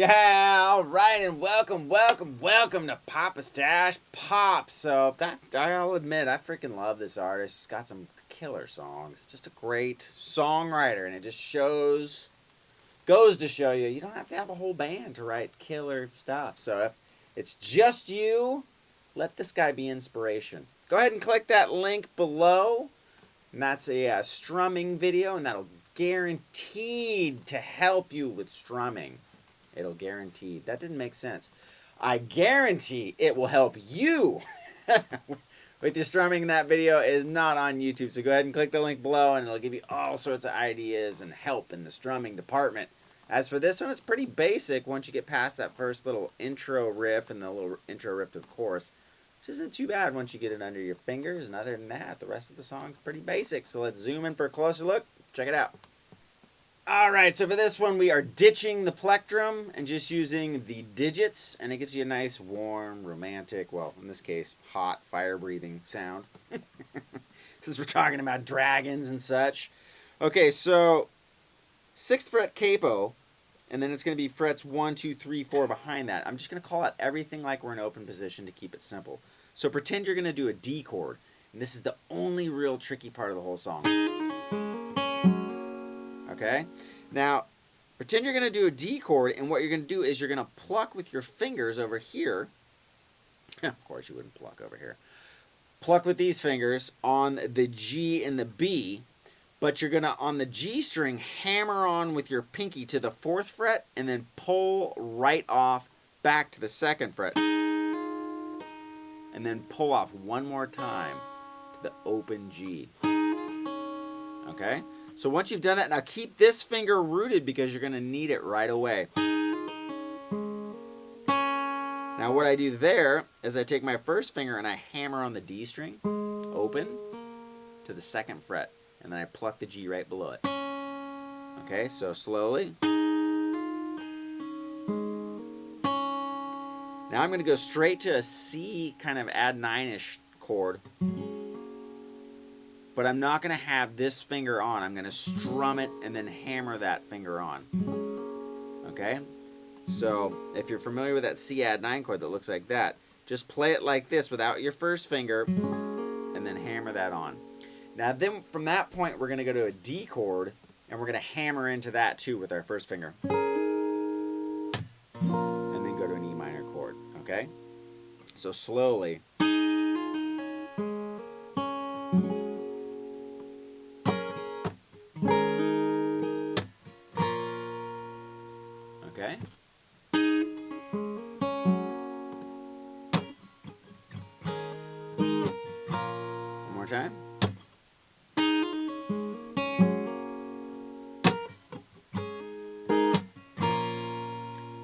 Yeah, all right, and welcome to Papastache Pop. So, I'll admit, I freaking love this artist. He's got some killer songs. Just a great songwriter, and it just goes to show you, you don't have to have a whole band to write killer stuff. So, if it's just you, let this guy be inspiration. Go ahead and click that link below, and that's a strumming video, and that'll guaranteed to help you with strumming. It'll guarantee. That didn't make sense. I guarantee it will help you with your strumming. That video is not on YouTube, so go ahead and click the link below, and it'll give you all sorts of ideas and help in the strumming department. As for this one, it's pretty basic once you get past that first little intro riff and the little intro riff to the chorus, which isn't too bad once you get it under your fingers. And other than that, the rest of the song's pretty basic. So let's zoom in for a closer look. Check it out. Alright, so for this one we are ditching the plectrum and just using the digits, and it gives you a nice warm, romantic, well, in this case, hot, fire-breathing sound. Since we're talking about dragons and such. Okay, so 6th fret capo, and then it's going to be frets 1, 2, 3, 4 behind that. I'm just going to call out everything like we're in open position to keep it simple. So pretend you're going to do a D chord, and this is the only real tricky part of the whole song. Okay? Now, pretend you're going to do a D chord, and what you're going to do is you're going to pluck with your fingers over here. Of course you wouldn't pluck over here. Pluck with these fingers on the G and the B, but you're going to, on the G string, hammer on with your pinky to the 4th fret, and then pull right off back to the 2nd fret. And then pull off one more time to the open G. Okay? So once you've done that, now keep this finger rooted because you're going to need it right away. Now what I do there is I take my first finger and I hammer on the D string, open, to the 2nd fret, and then I pluck the G right below it. Okay, so slowly. Now I'm going to go straight to a C kind of add 9-ish chord. But I'm not going to have this finger on. I'm going to strum it and then hammer that finger on. Okay? So, if you're familiar with that C add 9 chord that looks like that, just play it like this without your first finger and then hammer that on. Now, then from that point, we're going to go to a D chord and we're going to hammer into that too with our first finger. And then go to an E minor chord. Okay? So, slowly. Okay. One more time.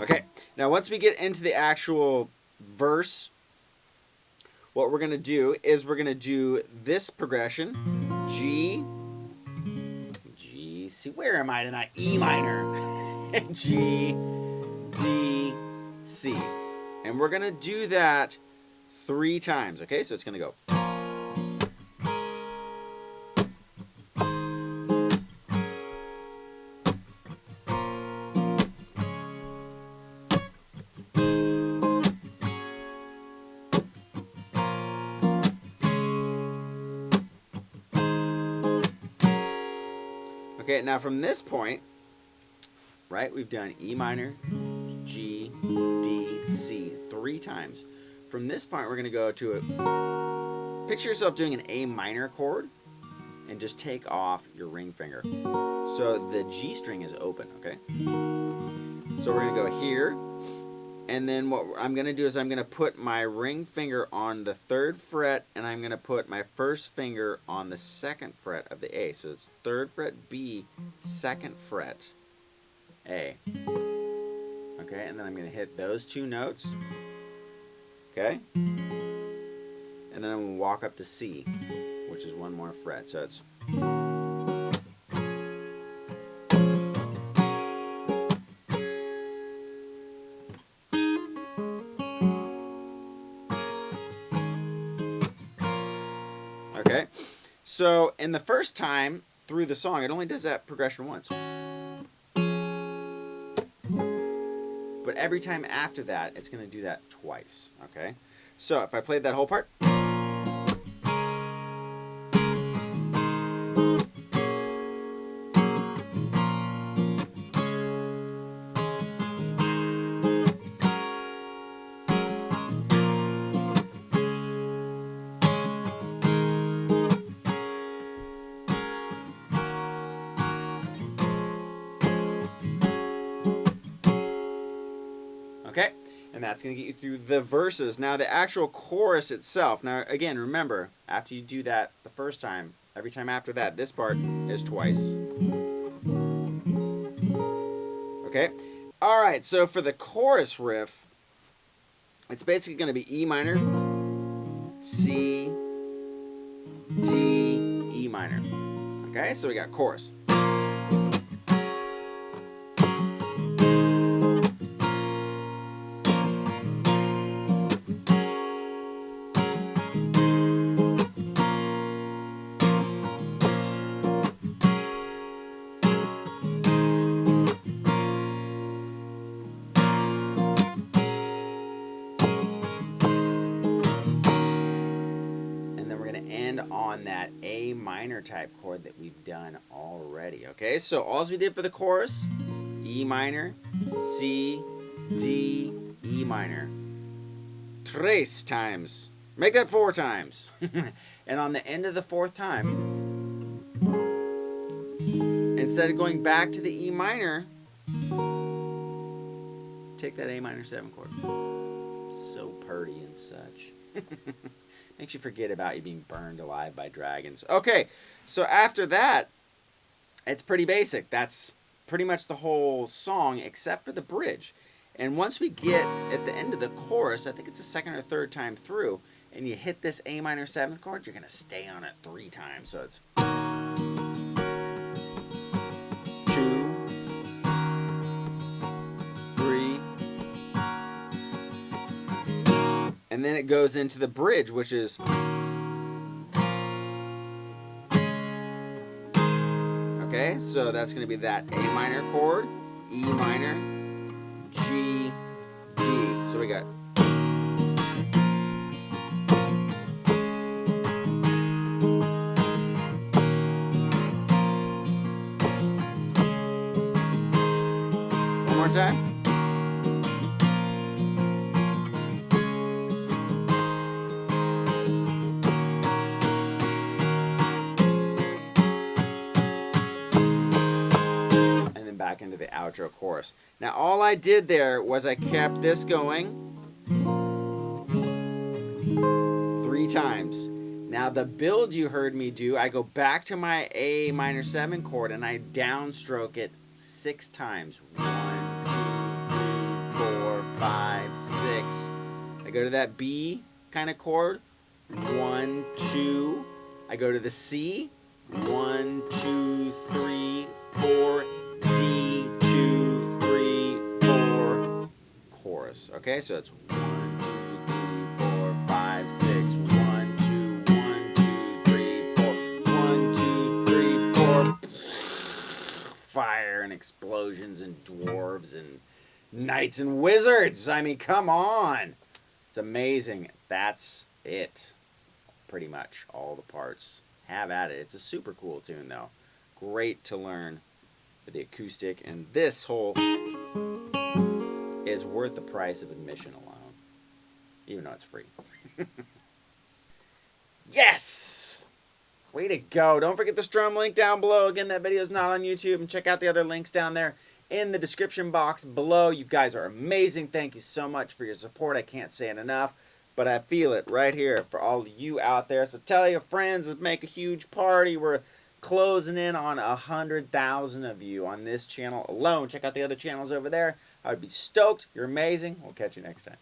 Okay. Now once we get into the actual verse, what we're going to do is we're going to do this progression. G, C. Where am I tonight? E minor. G, D, C. And we're going to do that 3 times, okay? So it's going to go. Okay, now from this point, right, we've done E minor, G, D, C 3 times. From this point, we're going to go to a... Picture yourself doing an A minor chord and just take off your ring finger. So the G string is open, okay? So we're going to go here, and then what I'm going to do is I'm going to put my ring finger on the 3rd fret, and I'm going to put my first finger on the 2nd fret of the A. So it's 3rd fret B, 2nd fret A. Okay, and then I'm going to hit those 2 notes. Okay? And then I'm going to walk up to C, which is 1 more fret. So it's... Okay? So, in the first time through the song, it only does that progression once. But every time after that, it's going to do that twice, okay? So if I played that whole part. Okay, and that's going to get you through the verses. Now the actual chorus itself, now again, remember, after you do that the first time, every time after that, this part is twice. Okay, alright, so for the chorus riff, it's basically going to be E minor, C, D, E minor. Okay, so we got chorus. On that A minor type chord that we've done already. Okay, so all we did for the chorus, E minor, C, D, E minor. 3 times. Make that 4 times. And on the end of the 4th time, instead of going back to the E minor, take that A minor 7 chord. So purty and such. Makes you forget about you being burned alive by dragons. Okay, so after that, it's pretty basic. That's pretty much the whole song except for the bridge. And once we get at the end of the chorus, I think it's the 2nd or 3rd time through, and you hit this A minor 7th chord, you're going to stay on it 3 times. So it's 2, 3, and then it goes into the bridge, which is okay, so that's going to be that A minor chord, E minor, G, D. So we got one more time. Back into the outro chorus. Now all I did there was I kept this going 3 times. Now the build you heard me do, I go back to my A minor 7 chord and I downstroke it 6 times. 1, 2, 3, 4, 5, 6. I go to that B kind of chord. 1, 2. I go to the C. 1, 2, 3, 4. D, 2, 3, 4, chorus. Okay, so it's 1, 2, 3, 4, 5, 6, 1, 2, 1, 2, 3, 4, 1, 2, 3, 4. Fire and explosions and dwarves and knights and wizards. I mean, come on. It's amazing. That's it. Pretty much all the parts. Have at it. It's a super cool tune, though. Great to learn. The acoustic, and this whole is worth the price of admission alone, even though it's free. Yes! Way to go. Don't forget the strum link down below. Again, that video is not on YouTube, and check out the other links down there in the description box below. You guys are amazing. Thank you so much for your support. I can't say it enough, but I feel it right here for all of you out there. So tell your friends, let's make a huge party. We're closing in on 100,000 of you on this channel alone. Check out the other channels over there. I would be stoked. You're amazing. We'll catch you next time.